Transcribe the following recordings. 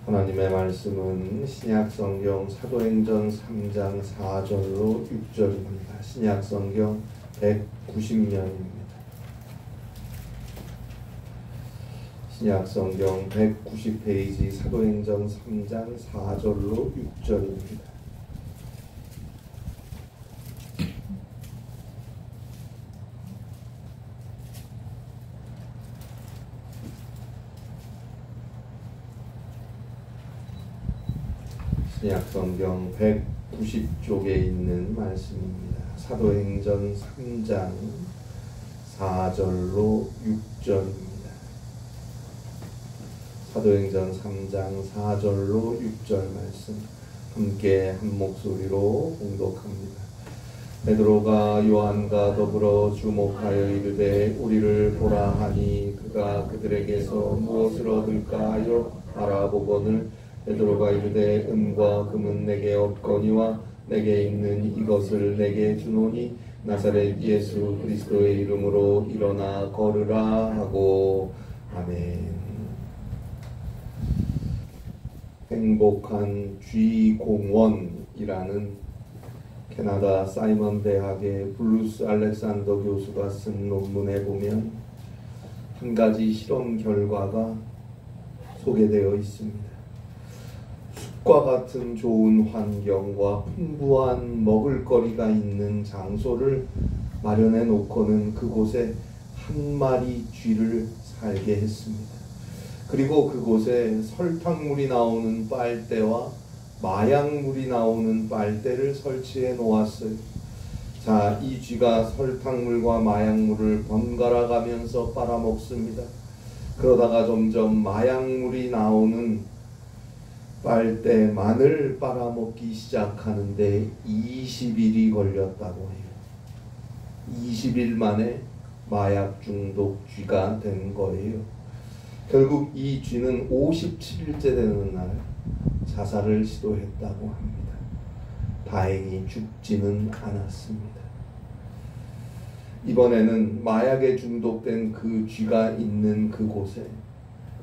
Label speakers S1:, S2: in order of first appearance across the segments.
S1: 하나님의 말씀은 신약성경 사도행전 3장 4절로 6절입니다. 신약성경 190년입니다. 신약성경 190페이지 사도행전 3장 4절로 6절입니다. 신약성경 190쪽에 있는 말씀입니다. 사도행전 3장 4절로 6절입니다. 사도행전 3장 4절로 6절 말씀 함께 한 목소리로 봉독합니다. 베드로가 요한과 더불어 주목하여 이르되 우리를 보라 하니 그가 그들에게서 무엇을 얻을까 하여 알아보거늘 베드로가 이르되 은과 금은 내게 없거니와 내게 있는 이것을 내게 주노니 나사렛 예수 그리스도의 이름으로 일어나 걸으라 하고 아멘. 행복한 쥐공원이라는 캐나다 사이먼 대학의 블루스 알렉산더 교수가 쓴 논문에 보면 한 가지 실험 결과가 소개되어 있습니다. 숲과 같은 좋은 환경과 풍부한 먹을거리가 있는 장소를 마련해 놓고는 그곳에 한 마리 쥐를 살게 했습니다. 그리고 그곳에 설탕물이 나오는 빨대와 마약물이 나오는 빨대를 설치해 놓았어요. 자, 이 쥐가 설탕물과 마약물을 번갈아 가면서 빨아먹습니다. 그러다가 점점 마약물이 나오는 빨대만을 빨아먹기 시작하는데 20일이 걸렸다고 해요. 20일 만에 마약 중독 쥐가 된 거예요. 결국 이 쥐는 57일째 되는 날 자살을 시도했다고 합니다. 다행히 죽지는 않았습니다. 이번에는 마약에 중독된 그 쥐가 있는 그곳에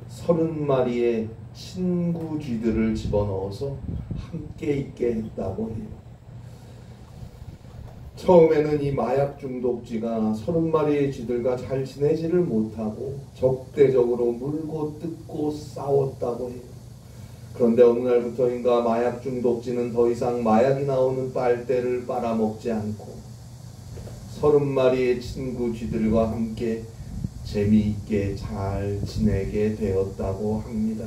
S1: 30마리의 친구 쥐들을 집어넣어서 함께 있게 했다고 해요. 처음에는 이 마약 중독쥐가 30마리의 쥐들과 잘 지내지를 못하고 적대적으로 물고 뜯고 싸웠다고 해요. 그런데 어느 날부터인가 마약 중독쥐는 더 이상 마약이 나오는 빨대를 빨아먹지 않고 30마리의 친구 쥐들과 함께 재미있게 잘 지내게 되었다고 합니다.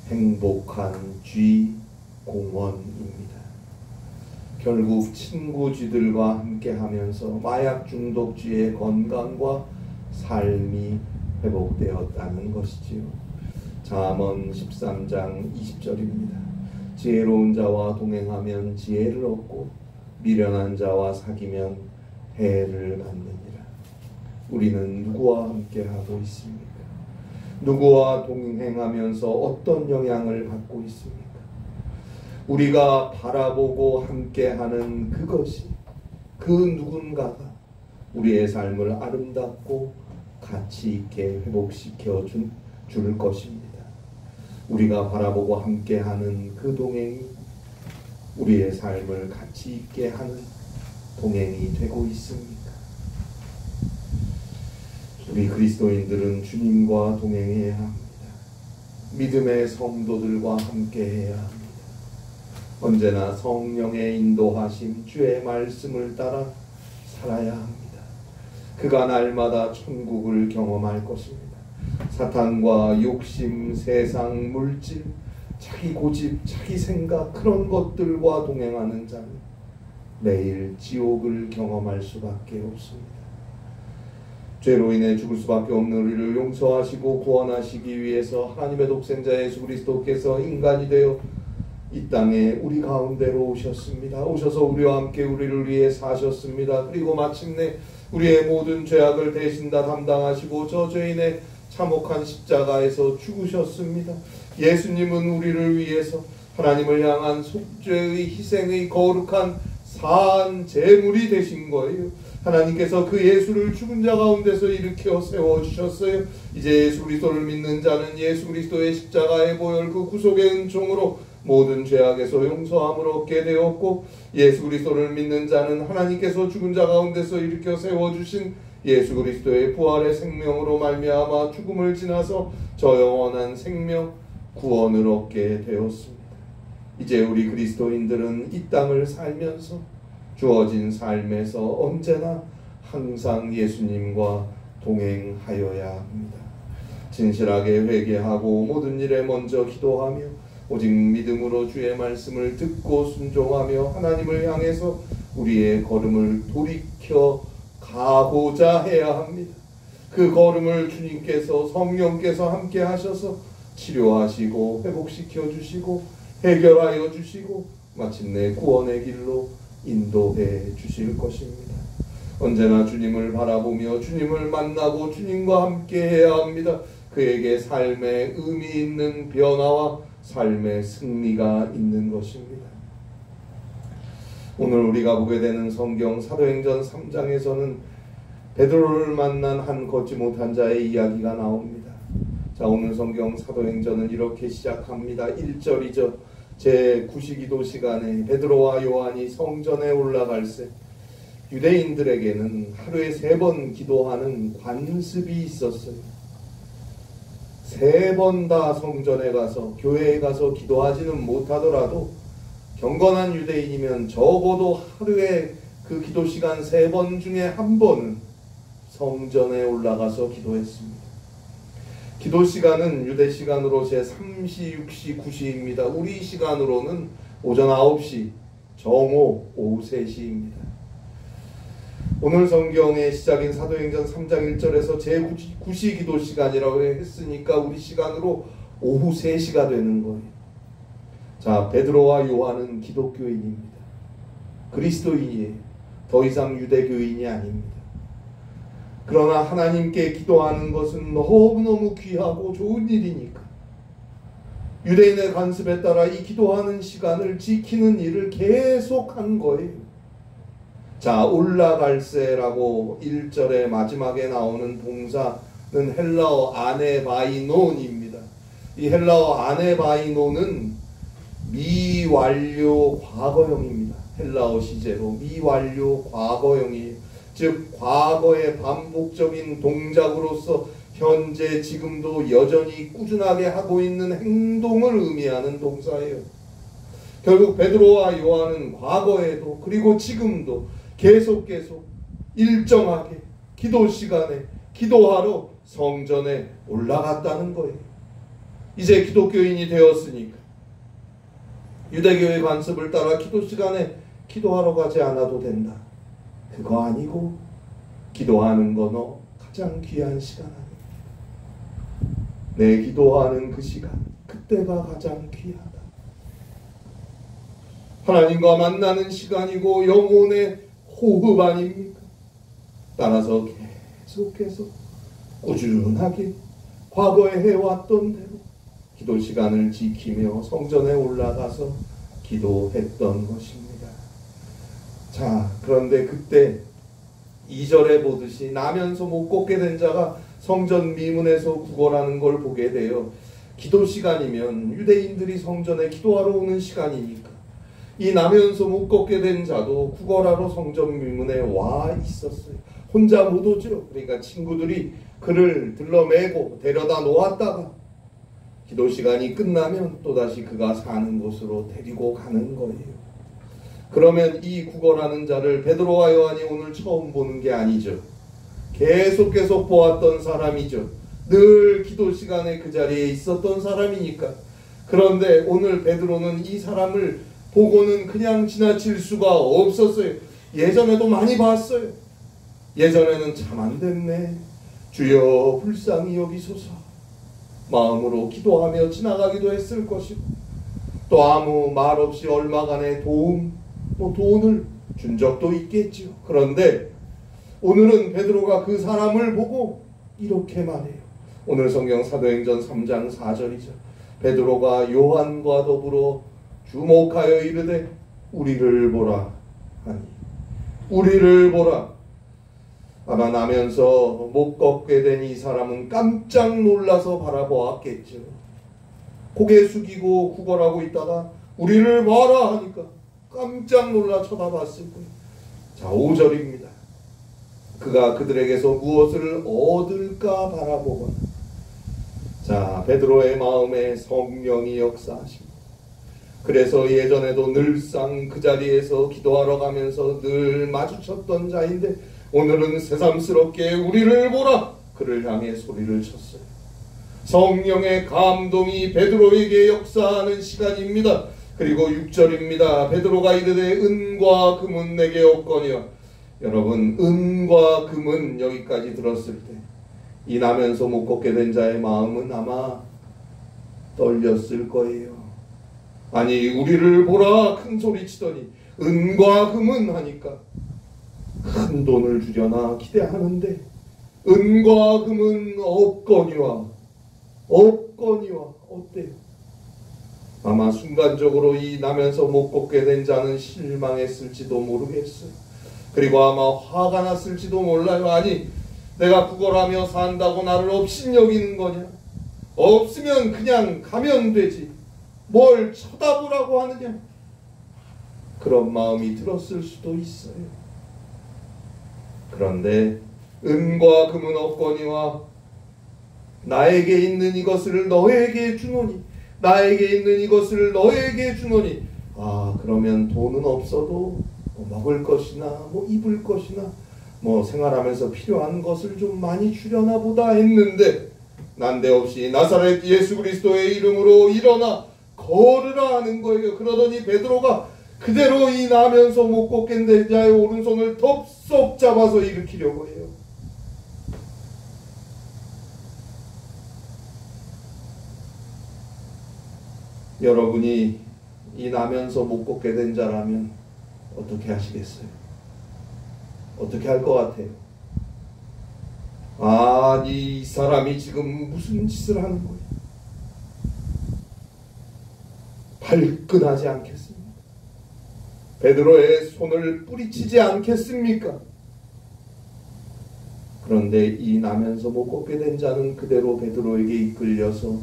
S1: 행복한 쥐 공원입니다. 결국 친구 쥐들과 함께 하면서 마약 중독 쥐의 건강과 삶이 회복되었다는 것이지요. 잠언 13장 20절입니다. 지혜로운 자와 동행하면 지혜를 얻고 미련한 자와 사귀면 해를 받느니라. 우리는 누구와 함께 하고 있습니까? 누구와 동행하면서 어떤 영향을 받고 있습니까? 우리가 바라보고 함께하는 그것이 그 누군가가 우리의 삶을 아름답고 가치 있게 회복시켜 줄 것입니다. 우리가 바라보고 함께하는 그 동행이 우리의 삶을 가치 있게 하는 동행이 되고 있습니까? 우리 그리스도인들은 주님과 동행해야 합니다. 믿음의 성도들과 함께해야 합니다. 언제나 성령의 인도하심 주의 말씀을 따라 살아야 합니다. 그가 날마다 천국을 경험할 것입니다. 사탄과 욕심, 세상, 물질, 자기 고집, 자기 생각 그런 것들과 동행하는 자는 매일 지옥을 경험할 수밖에 없습니다. 죄로 인해 죽을 수밖에 없는 우리를 용서하시고 구원하시기 위해서 하나님의 독생자 예수 그리스도께서 인간이 되어 이 땅에 우리 가운데로 오셨습니다. 오셔서 우리와 함께 우리를 위해 사셨습니다. 그리고 마침내 우리의 모든 죄악을 대신 다 담당하시고 저 죄인의 참혹한 십자가에서 죽으셨습니다. 예수님은 우리를 위해서 하나님을 향한 속죄의 희생의 거룩한 사한 제물이 되신 거예요. 하나님께서 그 예수를 죽은 자 가운데서 일으켜 세워주셨어요. 이제 예수 그리스도를 믿는 자는 예수 그리스도의 십자가의 보혈 그 구속의 은총으로 모든 죄악에서 용서함을 얻게 되었고, 예수 그리스도를 믿는 자는 하나님께서 죽은 자 가운데서 일으켜 세워주신 예수 그리스도의 부활의 생명으로 말미암아 죽음을 지나서 저 영원한 생명 구원을 얻게 되었습니다. 이제 우리 그리스도인들은 이 땅을 살면서 주어진 삶에서 언제나 항상 예수님과 동행하여야 합니다. 진실하게 회개하고 모든 일에 먼저 기도하며 오직 믿음으로 주의 말씀을 듣고 순종하며 하나님을 향해서 우리의 걸음을 돌이켜 가고자 해야 합니다. 그 걸음을 주님께서 성령께서 함께 하셔서 치료하시고 회복시켜 주시고 해결하여 주시고 마침내 구원의 길로 인도해 주실 것입니다. 언제나 주님을 바라보며 주님을 만나고 주님과 함께 해야 합니다. 그에게 삶의 의미 있는 변화와 삶의 승리가 있는 것입니다. 오늘 우리가 보게 되는 성경 사도행전 3장에서는 베드로를 만난 한 걷지 못한 자의 이야기가 나옵니다. 자, 오늘 성경 사도행전은 이렇게 시작합니다. 1절이죠. 제9시기도 시간에 베드로와 요한이 성전에 올라갈새 유대인들에게는 하루에 3번 기도하는 관습이 있었어요. 3번 다 성전에 가서 교회에 가서 기도하지는 못하더라도 경건한 유대인이면 적어도 하루에 그 기도 시간 3번 중에 1번은 성전에 올라가서 기도했습니다. 기도 시간은 유대 시간으로 제3시, 6시, 9시입니다. 우리 시간으로는 오전 9시, 정오 오후 3시입니다. 오늘 성경의 시작인 사도행전 3장 1절에서 제9시 기도 시간이라고 했으니까 우리 시간으로 오후 3시가 되는 거예요. 자, 베드로와 요한은 기독교인입니다. 그리스도인이에요. 더 이상 유대교인이 아닙니다. 그러나 하나님께 기도하는 것은 너무너무 귀하고 좋은 일이니까 유대인의 관습에 따라 이 기도하는 시간을 지키는 일을 계속한 거예요. 자, 올라갈새라고 1절의 마지막에 나오는 동사는 헬라어 아네바이논입니다. 이 헬라어 아네바이논은 미완료 과거형입니다. 헬라어 시제로 미완료 과거형이에요. 즉 과거의 반복적인 동작으로서 현재 지금도 여전히 꾸준하게 하고 있는 행동을 의미하는 동사예요. 결국 베드로와 요한은 과거에도 그리고 지금도 계속 일정하게 기도 시간에 기도하러 성전에 올라갔다는 거예요. 이제 기독교인이 되었으니까 유대교의 관습을 따라 기도 시간에 기도하러 가지 않아도 된다. 그거 아니고 기도하는 건 가장 귀한 시간 아닙니까? 내 기도하는 그 시간, 그때가 가장 귀하다. 하나님과 만나는 시간이고 영혼의 호흡 아닙니까? 따라서 계속해서 꾸준하게 과거에 해왔던 대로 기도 시간을 지키며 성전에 올라가서 기도했던 것입니다. 자, 그런데 그때 2절에 보듯이 나면서 못 걷게 된 자가 성전 미문에서 구걸하는 걸 보게 돼요. 기도 시간이면 유대인들이 성전에 기도하러 오는 시간이니까 이 나면서 못 걷게 된 자도 구걸하러 성전 미문에 와 있었어요. 혼자 못 오죠. 그러니까 친구들이 그를 들러매고 데려다 놓았다가 기도 시간이 끝나면 또다시 그가 사는 곳으로 데리고 가는 거예요. 그러면 이 구걸하는 자를 베드로와 요한이 오늘 처음 보는 게 아니죠. 계속 보았던 사람이죠. 늘 기도 시간에 그 자리에 있었던 사람이니까. 그런데 오늘 베드로는 이 사람을 보고는 그냥 지나칠 수가 없었어요. 예전에도 많이 봤어요. 예전에는 참 안 됐네, 주여 불쌍히 여기소서 마음으로 기도하며 지나가기도 했을 것이고, 또 아무 말 없이 얼마간의 돈을 준 적도 있겠지요. 그런데 오늘은 베드로가 그 사람을 보고 이렇게 말해요. 오늘 성경 사도행전 3장 4절이죠. 베드로가 요한과 더불어 주목하여 이르되 우리를 보라 하니, 우리를 보라. 아마 나면서 못 걷게 된 이 사람은 깜짝 놀라서 바라보았겠죠. 고개 숙이고 구걸하고 있다가 우리를 봐라 하니까 깜짝 놀라 쳐다봤을 거예요. 자, 5절입니다. 그가 그들에게서 무엇을 얻을까 바라보거나. 자, 베드로의 마음에 성령이 역사하십니다. 그래서 예전에도 늘상 그 자리에서 기도하러 가면서 늘 마주쳤던 자인데 오늘은 새삼스럽게 우리를 보라! 그를 향해 소리를 쳤어요. 성령의 감동이 베드로에게 역사하는 시간입니다. 그리고 6절입니다. 베드로가 이르되 은과 금은 내게 없거니와. 여러분, 은과 금은 여기까지 들었을 때 이 나면서 못 걷게 된 자의 마음은 아마 떨렸을 거예요. 아니, 우리를 보라 큰 소리 치더니 은과 금은 하니까 큰 돈을 주려나 기대하는데 은과 금은 없거니와 어때요? 아마 순간적으로 이 나면서 못 걷게 된 자는 실망했을지도 모르겠어요. 그리고 아마 화가 났을지도 몰라요. 아니, 내가 구걸하며 산다고 나를 업신여기는 거냐? 없으면 그냥 가면 되지. 뭘 쳐다보라고 하느냐? 그런 마음이 들었을 수도 있어요. 그런데 은과 금은 없거니와 나에게 있는 이것을 너에게 주노니 나에게 있는 이것을 너에게 주노니. 아, 그러면 돈은 없어도 먹을 것이나 입을 것이나 생활하면서 필요한 것을 좀 많이 주려나 보다 했는데 난데없이 나사렛 예수 그리스도의 이름으로 일어나 걸으라 하는 거예요. 그러더니 베드로가 그대로 이 나면서 못 걷게 된 자의 오른손을 덥석 잡아서 일으키려고 해요. 여러분이 이 나면서 못 걷게 된 자라면 어떻게 하시겠어요? 어떻게 할 것 같아요? 아니, 이 사람이 지금 무슨 짓을 하는 거예요? 발끈하지 않겠습니까? 베드로의 손을 뿌리치지 않겠습니까? 그런데 이 나면서 못 걷게 된 자는 그대로 베드로에게 이끌려서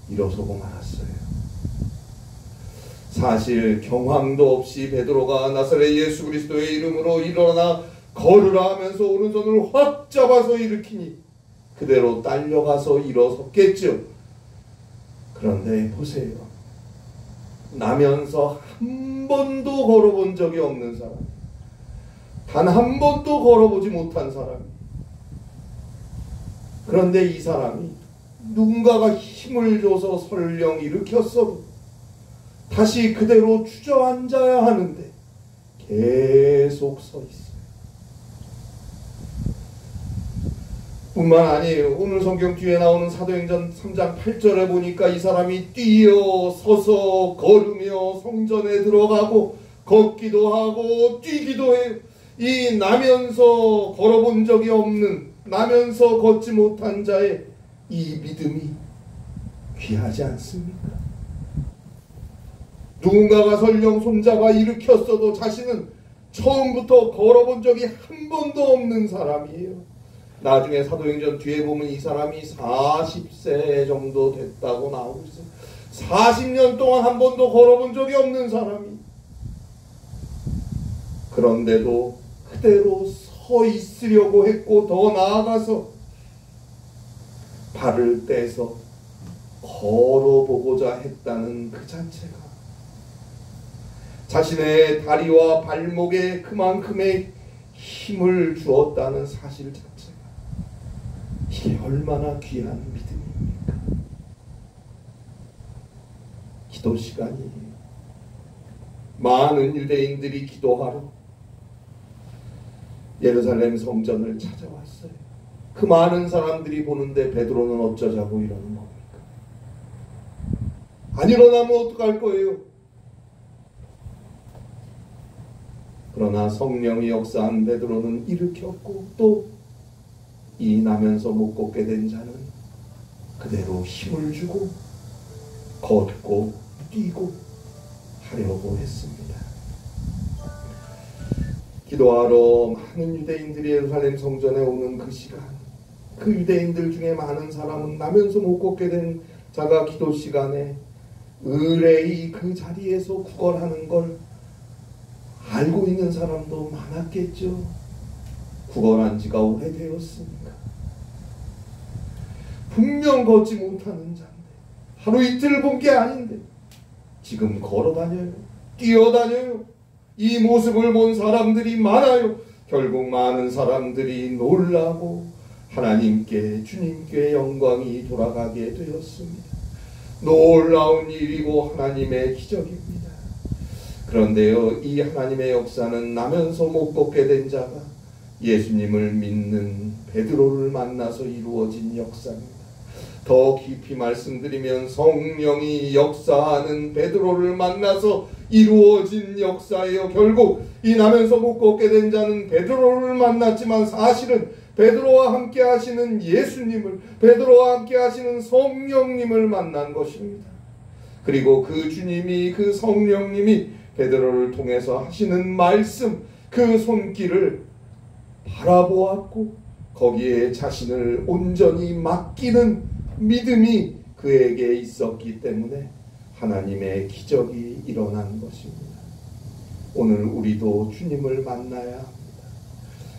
S1: 일어서고 말았어요. 사실 경황도 없이 베드로가 나사렛 예수 그리스도의 이름으로 일어나 걸으라 하면서 오른손을 확 잡아서 일으키니 그대로 딸려가서 일어섰겠죠. 그런데 보세요. 나면서 한 번도 걸어본 적이 없는 사람, 단 한 번도 걸어보지 못한 사람. 그런데 이 사람이 누군가가 힘을 줘서 설령 일으켰어도 다시 그대로 주저앉아야 하는데 계속 서 있어요. 뿐만 아니에요. 오늘 성경 뒤에 나오는 사도행전 3장 8절에 보니까 이 사람이 뛰어 서서 걸으며 성전에 들어가고 걷기도 하고 뛰기도 해요. 이 나면서 걸어본 적이 없는, 나면서 걷지 못한 자의 이 믿음이 귀하지 않습니까? 누군가가 설령 손잡아 일으켰어도 자신은 처음부터 걸어본 적이 한 번도 없는 사람이에요. 나중에 사도행전 뒤에 보면 이 사람이 40세 정도 됐다고 나오고 있어요. 40년 동안 한 번도 걸어본 적이 없는 사람이. 그런데도 그대로 서 있으려고 했고 더 나아가서 발을 떼서 걸어보고자 했다는 그 자체가 자신의 다리와 발목에 그만큼의 힘을 주었다는 사실 자체가 이게 얼마나 귀한 믿음입니까? 기도 시간이에요. 많은 유대인들이 기도하러 예루살렘 성전을 찾아왔어요. 그 많은 사람들이 보는데 베드로는 어쩌자고 이러는 겁니까? 안 일어나면 어떡할 거예요? 그러나 성령이 역사한 베드로는 일으켰고 또 이 나면서 못 걷게 된 자는 그대로 힘을 주고 걷고 뛰고 하려고 했습니다. 기도하러 많은 유대인들이 예루살렘 성전에 오는 그 시간, 그 유대인들 중에 많은 사람은 나면서 못 걷게 된 자가 기도 시간에 의뢰의 그 자리에서 구걸하는 걸 알고 있는 사람도 많았겠죠. 구걸한 지가 오래되었으니까. 분명 걷지 못하는 자인데, 하루 이틀 본 게 아닌데 지금 걸어다녀요. 뛰어다녀요. 이 모습을 본 사람들이 많아요. 결국 많은 사람들이 놀라고 하나님께, 주님께 영광이 돌아가게 되었습니다. 놀라운 일이고 하나님의 기적입니다. 그런데요, 이 하나님의 역사는 나면서 못 걷게 된 자가 예수님을 믿는 베드로를 만나서 이루어진 역사입니다. 더 깊이 말씀드리면 성령이 역사하는 베드로를 만나서 이루어진 역사예요. 결국 이 나면서 못 걷게 된 자는 베드로를 만났지만 사실은 베드로와 함께 하시는 예수님을, 베드로와 함께 하시는 성령님을 만난 것입니다. 그리고 그 주님이, 그 성령님이 베드로를 통해서 하시는 말씀, 그 손길을 바라보았고 거기에 자신을 온전히 맡기는 믿음이 그에게 있었기 때문에 하나님의 기적이 일어난 것입니다. 오늘 우리도 주님을 만나야 합니다.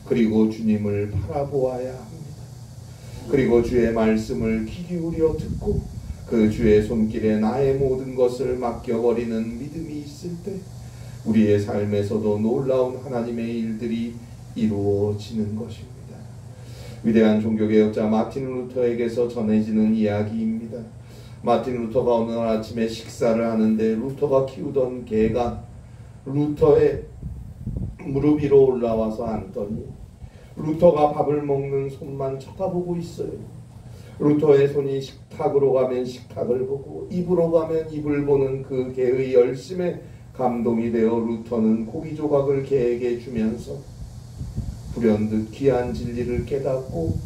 S1: 그리고 주님을 바라보아야 합니다. 그리고 주의 말씀을 귀 기울여 듣고 그 주의 손길에 나의 모든 것을 맡겨버리는 믿음이 있을 때 우리의 삶에서도 놀라운 하나님의 일들이 이루어지는 것입니다. 위대한 종교개혁자 마틴 루터에게서 전해지는 이야기입니다. 마틴 루터가 어느 날 아침에 식사를 하는데 루터가 키우던 개가 루터의 무릎 위로 올라와서 앉더니 루터가 밥을 먹는 손만 쳐다보고 있어요. 루터의 손이 식탁으로 가면 식탁을 보고 입으로 가면 입을 보는 그 개의 열심에 감동이 되어 루터는 고기 조각을 개에게 주면서 불현듯 귀한 진리를 깨닫고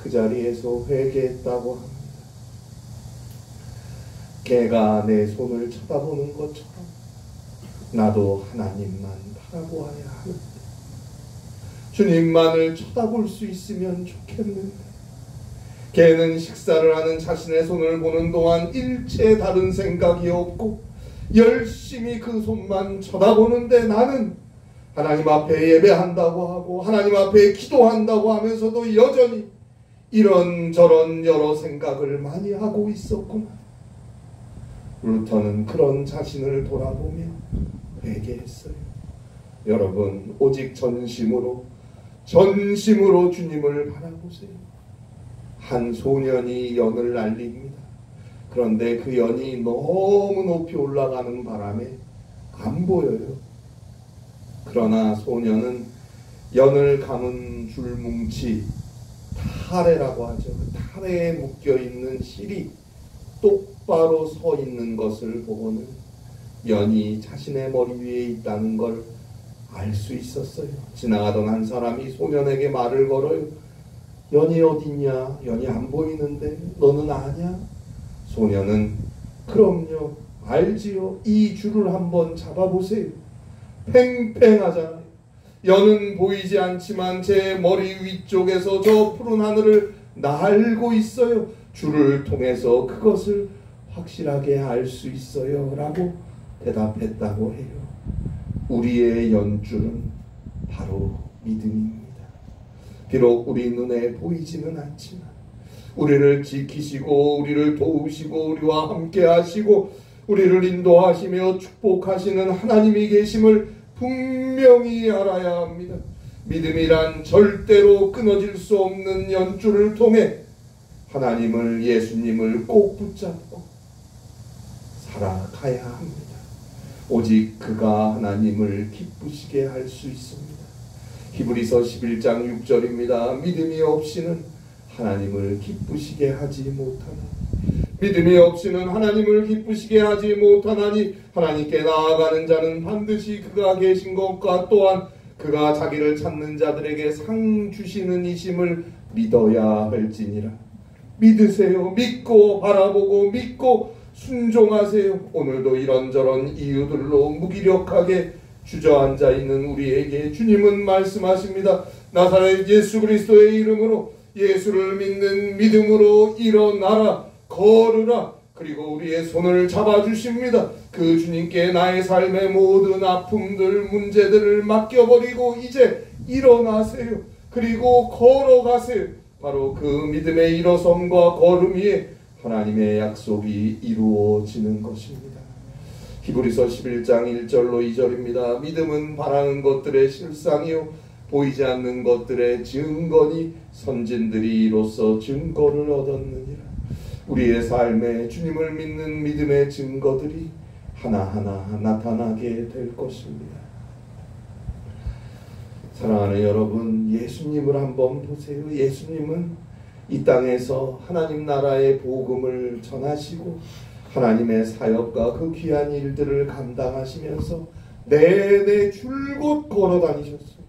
S1: 그 자리에서 회개했다고 합니다. 개가 내 손을 쳐다보는 것처럼 나도 하나님만 바라보아야 하는데, 주님만을 쳐다볼 수 있으면 좋겠는데, 개는 식사를 하는 자신의 손을 보는 동안 일체 다른 생각이 없고 열심히 그 손만 쳐다보는데 나는 하나님 앞에 예배한다고 하고 하나님 앞에 기도한다고 하면서도 여전히 이런저런 여러 생각을 많이 하고 있었구나. 루터는 그런 자신을 돌아보며 회개했어요. 여러분, 오직 전심으로 주님을 바라보세요. 한 소년이 연을 날립니다. 그런데 그 연이 너무 높이 올라가는 바람에 안 보여요. 그러나 소년은 연을 감은 줄뭉치, 타레라고 하죠. 그 타레에 묶여있는 실이 똑바로 서 있는 것을 보고는 연이 자신의 머리 위에 있다는 걸 알 수 있었어요. 지나가던 한 사람이 소년에게 말을 걸어요. 연이 어딨냐? 연이 안 보이는데 너는 아냐? 소년은 그럼요, 알지요. 이 줄을 한번 잡아보세요. 팽팽하잖아요. 연은 보이지 않지만 제 머리 위쪽에서 저 푸른 하늘을 날고 있어요. 줄을 통해서 그것을 확실하게 알 수 있어요 라고 대답했다고 해요. 우리의 연줄은 바로 믿음입니다. 비록 우리 눈에 보이지는 않지만 우리를 지키시고 우리를 도우시고 우리와 함께 하시고 우리를 인도하시며 축복하시는 하나님이 계심을 분명히 알아야 합니다. 믿음이란 절대로 끊어질 수 없는 연줄을 통해 하나님을, 예수님을 꼭 붙잡고 살아가야 합니다. 오직 그가 하나님을 기쁘시게 할 수 있습니다. 히브리서 11장 6절입니다. 믿음이 없이는 하나님을 기쁘시게 하지 못하나. 믿음이 없이는 하나님을 기쁘시게 하지 못하나니 하나님께 나아가는 자는 반드시 그가 계신 것과 또한 그가 자기를 찾는 자들에게 상 주시는 이심을 믿어야 할지니라. 믿으세요. 믿고 바라보고 믿고 순종하세요. 오늘도 이런저런 이유들로 무기력하게 주저앉아 있는 우리에게 주님은 말씀하십니다. 나사렛 예수 그리스도의 이름으로, 예수를 믿는 믿음으로 일어나라, 걸으라. 그리고 우리의 손을 잡아주십니다. 그 주님께 나의 삶의 모든 아픔들, 문제들을 맡겨버리고 이제 일어나세요. 그리고 걸어가세요. 바로 그 믿음의 일어섬과 걸음 위에 하나님의 약속이 이루어지는 것입니다. 히브리서 11장 1절로 2절입니다. 믿음은 바라는 것들의 실상이요 보이지 않는 것들의 증거니 선진들이 이로써 증거를 얻었느니라. 우리의 삶에 주님을 믿는 믿음의 증거들이 하나하나 나타나게 될 것입니다. 사랑하는 여러분, 예수님을 한번 보세요. 예수님은 이 땅에서 하나님 나라의 복음을 전하시고 하나님의 사역과 그 귀한 일들을 감당하시면서 내내 줄곧 걸어 다니셨어요.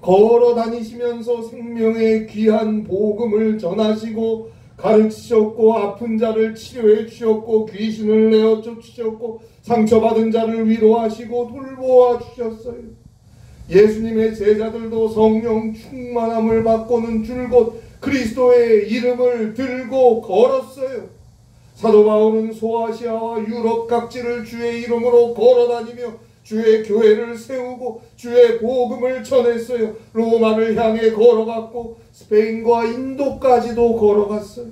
S1: 걸어 다니시면서 생명의 귀한 복음을 전하시고 가르치셨고, 아픈 자를 치료해 주셨고, 귀신을 내어 쫓으셨고, 상처받은 자를 위로하시고 돌보아 주셨어요. 예수님의 제자들도 성령 충만함을 받고는 줄곧 그리스도의 이름을 들고 걸었어요. 사도 바울은 소아시아와 유럽 각지를 주의 이름으로 걸어다니며 주의 교회를 세우고 주의 복음을 전했어요. 로마를 향해 걸어갔고 스페인과 인도까지도 걸어갔어요.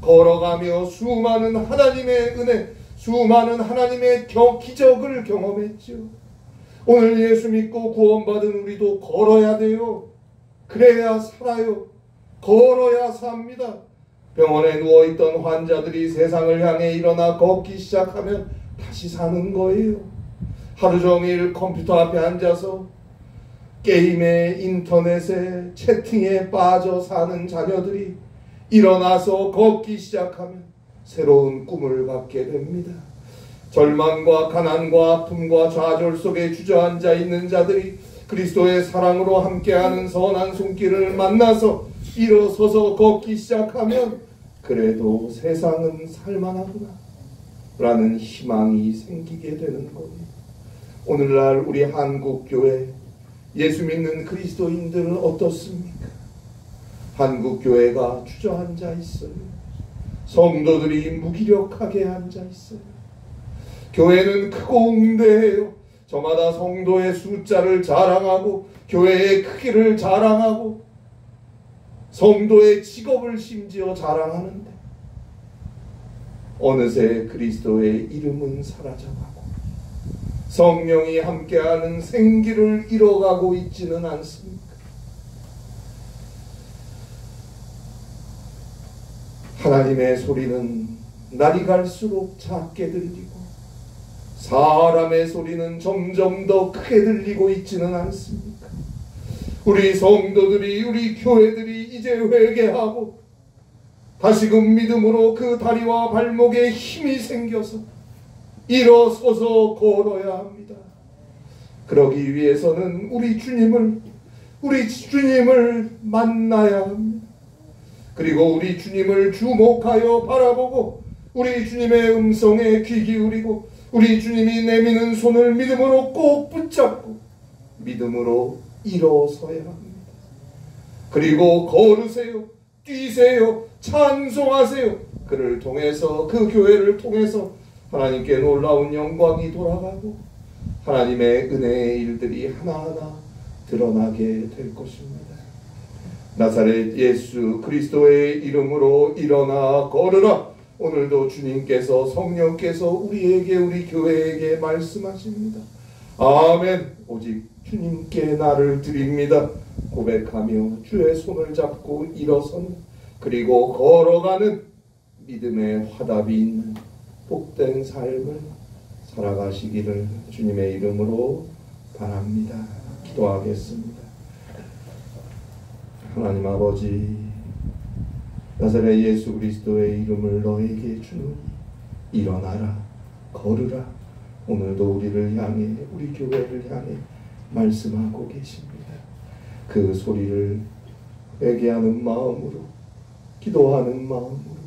S1: 걸어가며 수많은 하나님의 은혜, 수많은 하나님의 기적을 경험했죠. 오늘 예수 믿고 구원받은 우리도 걸어야 돼요. 그래야 살아요. 걸어야 삽니다. 병원에 누워있던 환자들이 세상을 향해 일어나 걷기 시작하면 다시 사는 거예요. 하루 종일 컴퓨터 앞에 앉아서 게임에, 인터넷에, 채팅에 빠져 사는 자녀들이 일어나서 걷기 시작하면 새로운 꿈을 갖게 됩니다. 절망과 가난과 아픔과 좌절 속에 주저앉아 있는 자들이 그리스도의 사랑으로 함께하는 선한 손길을 만나서 일어서서 걷기 시작하면 그래도 세상은 살만하구나 라는 희망이 생기게 되는 겁니다. 오늘날 우리 한국교회 예수 믿는 그리스도인들은 어떻습니까? 한국교회가 주저앉아 있어요. 성도들이 무기력하게 앉아 있어요. 교회는 크고 웅대해요. 저마다 성도의 숫자를 자랑하고 교회의 크기를 자랑하고 성도의 직업을 심지어 자랑하는데 어느새 그리스도의 이름은 사라져가고 성령이 함께하는 생기를 잃어가고 있지는 않습니까? 하나님의 소리는 날이 갈수록 작게 들리고 사람의 소리는 점점 더 크게 들리고 있지는 않습니까? 우리 성도들이, 우리 교회들이 이제 회개하고 다시금 믿음으로 그 다리와 발목에 힘이 생겨서 일어서서 걸어야 합니다. 그러기 위해서는 우리 주님을 만나야 합니다. 그리고 우리 주님을 주목하여 바라보고 우리 주님의 음성에 귀 기울이고 우리 주님이 내미는 손을 믿음으로 꼭 붙잡고 믿음으로 일어서야 합니다. 그리고 걸으세요. 뛰세요. 찬송하세요. 그를 통해서, 그 교회를 통해서 하나님께 놀라운 영광이 돌아가고 하나님의 은혜의 일들이 하나하나 드러나게 될 것입니다. 나사렛 예수 그리스도의 이름으로 일어나 걸으라. 오늘도 주님께서, 성령께서 우리에게, 우리 교회에게 말씀하십니다. 아멘. 오직 주님께 나를 드립니다 고백하며 주의 손을 잡고 일어서는, 그리고 걸어가는 믿음의 화답이 있는 복된 삶을 살아가시기를 주님의 이름으로 바랍니다. 기도하겠습니다. 하나님 아버지, 나사렛 예수 그리스도의 이름을 너에게 주노니 일어나라, 걸으라. 오늘도 우리를 향해, 우리 교회를 향해 말씀하고 계십니다. 그 소리를 회개하는 마음으로, 기도하는 마음으로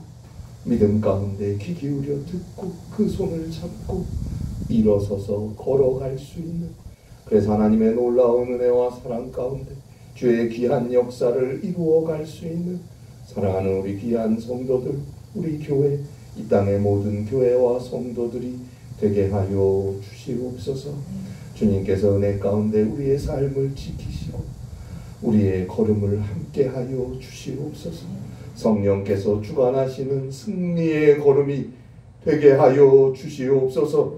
S1: 믿음 가운데 귀 기울여 듣고 그 손을 잡고 일어서서 걸어갈 수 있는, 그래서 하나님의 놀라운 은혜와 사랑 가운데 주의 귀한 역사를 이루어갈 수 있는 사랑하는 우리 귀한 성도들, 우리 교회, 이 땅의 모든 교회와 성도들이 되게 하여 주시옵소서. 주님께서 은혜 가운데 우리의 삶을 지키시고 우리의 걸음을 함께 하여 주시옵소서. 성령께서 주관하시는 승리의 걸음이 되게 하여 주시옵소서.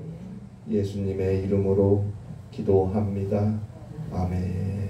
S1: 예수님의 이름으로 기도합니다. 아멘.